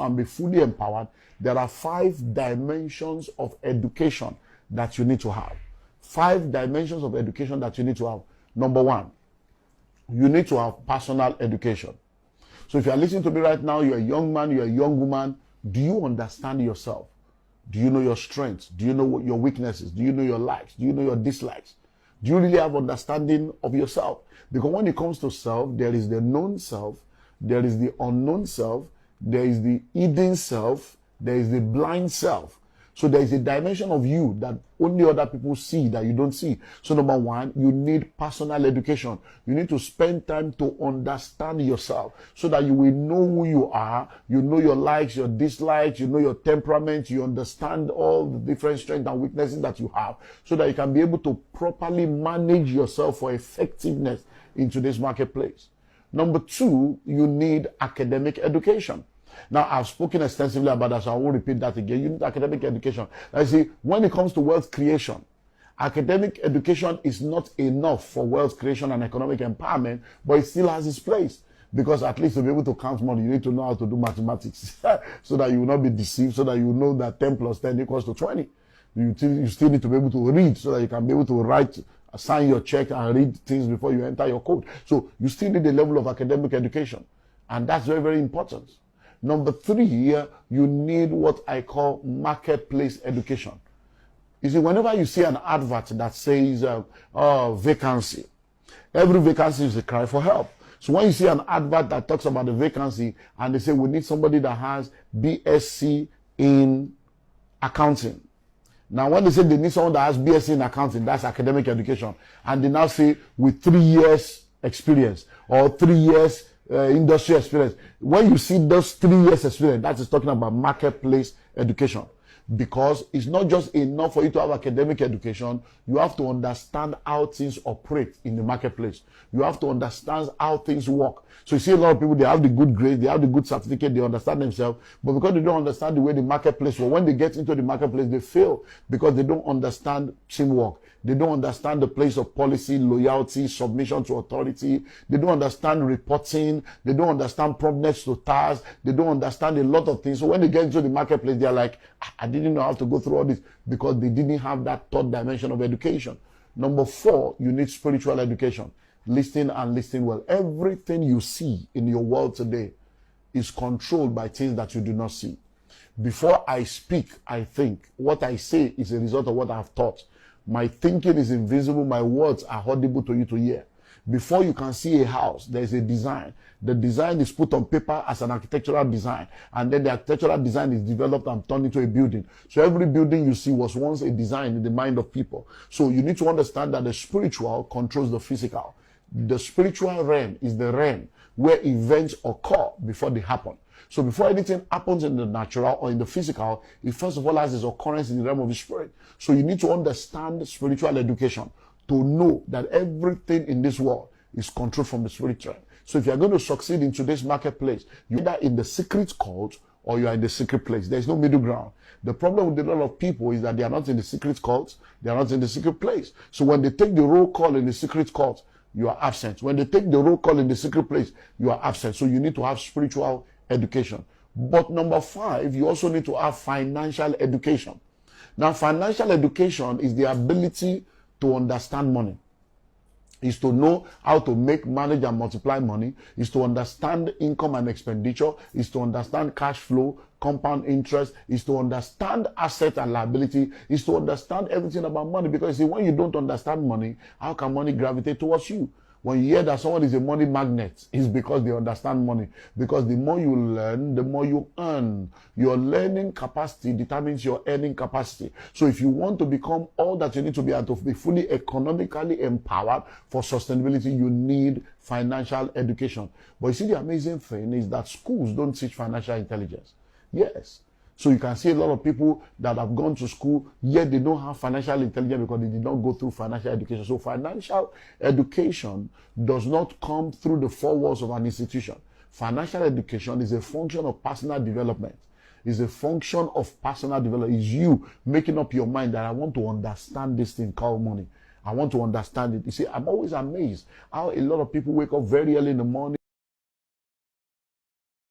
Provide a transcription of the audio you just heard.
and be fully empowered, there are 5 dimensions of education that you need to have. 5 dimensions of education that you need to have. Number 1, you need to have personal education. So if you are listening to me right now, you're a young man, you're a young woman, do you understand yourself? Do you know your strengths? Do you know what your weaknesses? Do you know your likes? Do you know your dislikes? Do you really have understanding of yourself? Because when it comes to self, there is the known self, there is the unknown self, there is the hidden self, there is the blind self. So there is a dimension of you that only other people see that you don't see. So number 1, you need personal education. You need to spend time to understand yourself so that you will know who you are. You know your likes, your dislikes, you know your temperament, you understand all the different strengths and weaknesses that you have so that you can be able to properly manage yourself for effectiveness in today's marketplace. Number 2, you need academic education. Now, I've spoken extensively about that, so I won't repeat that again. You need academic education. I see, when it comes to wealth creation, academic education is not enough for wealth creation and economic empowerment, but it still has its place. Because at least to be able to count money, you need to know how to do mathematics so that you will not be deceived, so that you know that 10 plus 10 equals to 20. You still need to be able to read so that you can be able to write, sign your check and read things before you enter your code. So you still need a level of academic education. And that's very, very important. Number 3, you need what I call marketplace education. You see, whenever you see an advert that says vacancy, every vacancy is a cry for help. So when you see an advert that talks about the vacancy and they say we need somebody that has BSc in accounting. Now when they say they need someone that has BSc in accounting, that's academic education. And they now say with 3 years experience or 3 years industry experience. When you see those 3 years experience, that is talking about marketplace education. Because it's not just enough for you to have academic education, you have to understand how things operate in the marketplace. You have to understand how things work. So you see a lot of people, they have the good grades, they have the good certificate, they understand themselves, but because they don't understand the way the marketplace works, when they get into the marketplace, they fail because they don't understand teamwork. They don't understand the place of policy, loyalty, submission to authority. They don't understand reporting. They don't understand promptness to tasks. They don't understand a lot of things. So when they get into the marketplace, they're like, I didn't know how to go through all this because they didn't have that 3rd dimension of education. Number 4, you need spiritual education. Listen and listen well. Everything you see in your world today is controlled by things that you do not see. Before I speak, I think. What I say is a result of what I've thought. My thinking is invisible. My words are audible to you to hear. Before you can see a house, there is a design. The design is put on paper as an architectural design. And then the architectural design is developed and turned into a building. So every building you see was once a design in the mind of people. So you need to understand that the spiritual controls the physical. The spiritual realm is the realm where events occur before they happen. So before anything happens in the natural or in the physical, it first of all has its occurrence in the realm of the spirit. So you need to understand spiritual education to know that everything in this world is controlled from the spirit realm. So if you are going to succeed in today's marketplace, you're either in the secret cult or you are in the secret place. There is no middle ground. The problem with a lot of people is that they are not in the secret cult, they are not in the secret place. So when they take the roll call in the secret cult, you are absent. When they take the roll call in the secret place, you are absent. So you need to have spiritual education. But number 5, you also need to have financial education. Now, financial education is the ability to understand money. Is to know how to make, manage, and multiply money. Is to understand income and expenditure. Is to understand cash flow, compound interest. Is to understand asset and liability. Is to understand everything about money. Because see, when you don't understand money, how can money gravitate towards you? When you hear that someone is a money magnet, it's because they understand money. Because the more you learn, the more you earn. Your learning capacity determines your earning capacity. So if you want to become all that you need to be and to be fully economically empowered for sustainability, you need financial education. But you see, the amazing thing is that schools don't teach financial intelligence. Yes. So you can see a lot of people that have gone to school, yet they don't have financial intelligence because they did not go through financial education. So financial education does not come through the 4 walls of an institution. Financial education is a function of personal development. It's a function of personal development. It's you making up your mind that I want to understand this thing called money. I want to understand it. You see, I'm always amazed how a lot of people wake up very early in the morning.